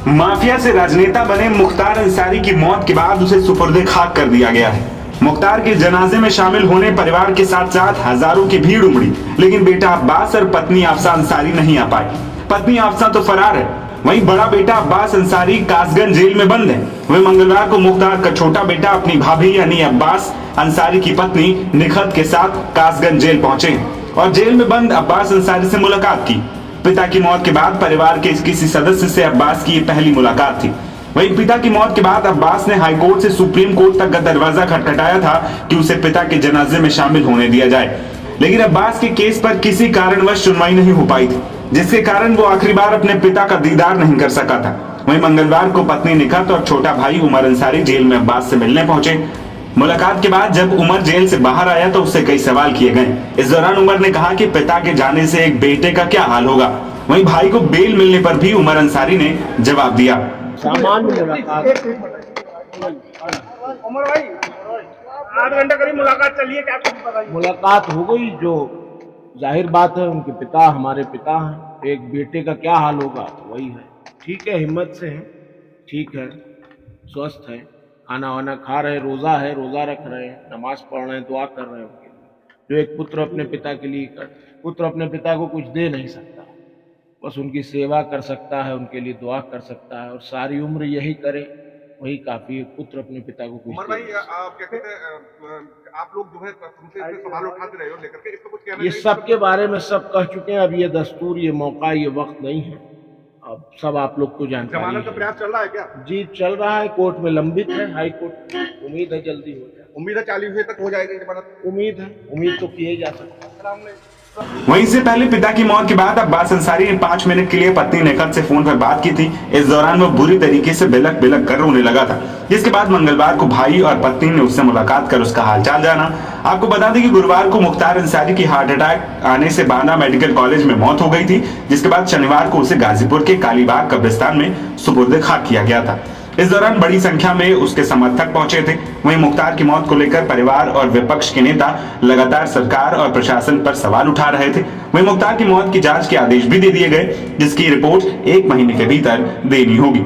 Mafia से राजनेता बने मुख्तार अंसारी की मौत के बाद उसे सुपुर्दे खाक कर दिया गया है। मुख्तार के जनाजे में शामिल होने परिवार के साथ साथ हजारों की भीड़ उमड़ी, लेकिन बेटा अब्बास और पत्नी आफसा अंसारी नहीं आ पाए। पत्नी आफसा तो फरार है, वहीं बड़ा बेटा अब्बास अंसारी कासगंज जेल में बंद है। वहीं मंगलवार को मुख्तार का छोटा बेटा अपनी भाभी यानी अब्बास अंसारी की पत्नी निखत के साथ कासगंज जेल पहुंचे और जेल में बंद अब्बास अंसारी से मुलाकात की। पिता की मौत के बाद परिवार के किसी सदस्य से अब्बास की ये पहली मुलाकात थी। वहीं पिता की मौत के बाद अब्बास ने हाईकोर्ट से सुप्रीम कोर्ट तक का दरवाजा खटखटाया था कि उसे पिता के जनाजे में शामिल होने दिया जाए, लेकिन अब्बास के केस पर किसी कारणवश सुनवाई नहीं हो पाई थी, जिसके कारण वो आखिरी बार अपने पिता का दीदार नहीं कर सका था। वहीं मंगलवार को पत्नी निखत और छोटा भाई उमर अंसारी जेल में अब्बास से मिलने पहुंचे। मुलाकात के बाद जब उमर जेल से बाहर आया तो उससे कई सवाल किए गए। इस दौरान उमर ने कहा कि पिता के जाने से एक बेटे का क्या हाल होगा। वहीं भाई को बेल मिलने पर भी उमर अंसारी ने जवाब दिया। सामान्य मुलाकात। उमर भाई 8 घंटे करीब मुलाकात चली है, क्या कुछ पता नहीं? मुलाकात हो गई, जो जाहिर बात है उनके पिता हमारे पिता हैं, एक बेटे का क्या हाल होगा वही है। ठीक है, हिम्मत से हैं, ठीक है, स्वस्थ है, खाना वाना खा रहे, रोज़ा है, रोज़ा रख रहे हैं, नमाज पढ़ रहे हैं, दुआ कर रहे हैं उनके लिए। जो एक पुत्र अपने पिता के लिए पुत्र अपने पिता को कुछ दे नहीं सकता, बस उनकी सेवा कर सकता है, उनके लिए दुआ कर सकता है और सारी उम्र यही करे, वही काफी है। पुत्र अपने पिता को कुछ उमर भाई, आप क्या कहते हैं, आप लोग जो है तुमसे इस पे सवाल उठाते रहे हो लेकर के, इसको कुछ कहना ये सब के बारे में सब कह चुके हैं। अब ये दस्तूर, ये मौका, ये वक्त नहीं है, अब सब आप लोग को जानकारी जमानत का है। प्रयास चल रहा है क्या? जी चल रहा है, कोर्ट में लंबित है, हाई कोर्ट, उम्मीद है जल्दी हो जाए। उम्मीद है 40 बजे तक हो जाएगी जमानत। उम्मीद है, उम्मीद तो किए जा सकता है। वहीं से पहले पिता की मौत के बाद अब्बास अंसारी ने 5 मिनट के लिए पत्नी निखत से फोन पर बात की थी। इस दौरान वो बुरी तरीके से बिलक बिलक कर रोने लगा था, जिसके बाद मंगलवार को भाई और पत्नी ने उससे मुलाकात कर उसका हालचाल जाना। आपको बता दें कि गुरुवार को मुख्तार अंसारी की हार्ट अटैक आने से बांदा मेडिकल कॉलेज में मौत हो गई थी, जिसके बाद शनिवार को उसे गाजीपुर के कालीबाग कब्रिस्तान में सुपुर्द खाक किया गया था। इस दौरान बड़ी संख्या में उसके समर्थक पहुंचे थे। वहीं मुख्तार की मौत को लेकर परिवार और विपक्ष के नेता लगातार सरकार और प्रशासन पर सवाल उठा रहे थे। वहीं मुख्तार की मौत की जांच के आदेश भी दे दिए गए, जिसकी रिपोर्ट 1 महीने के भीतर देनी होगी।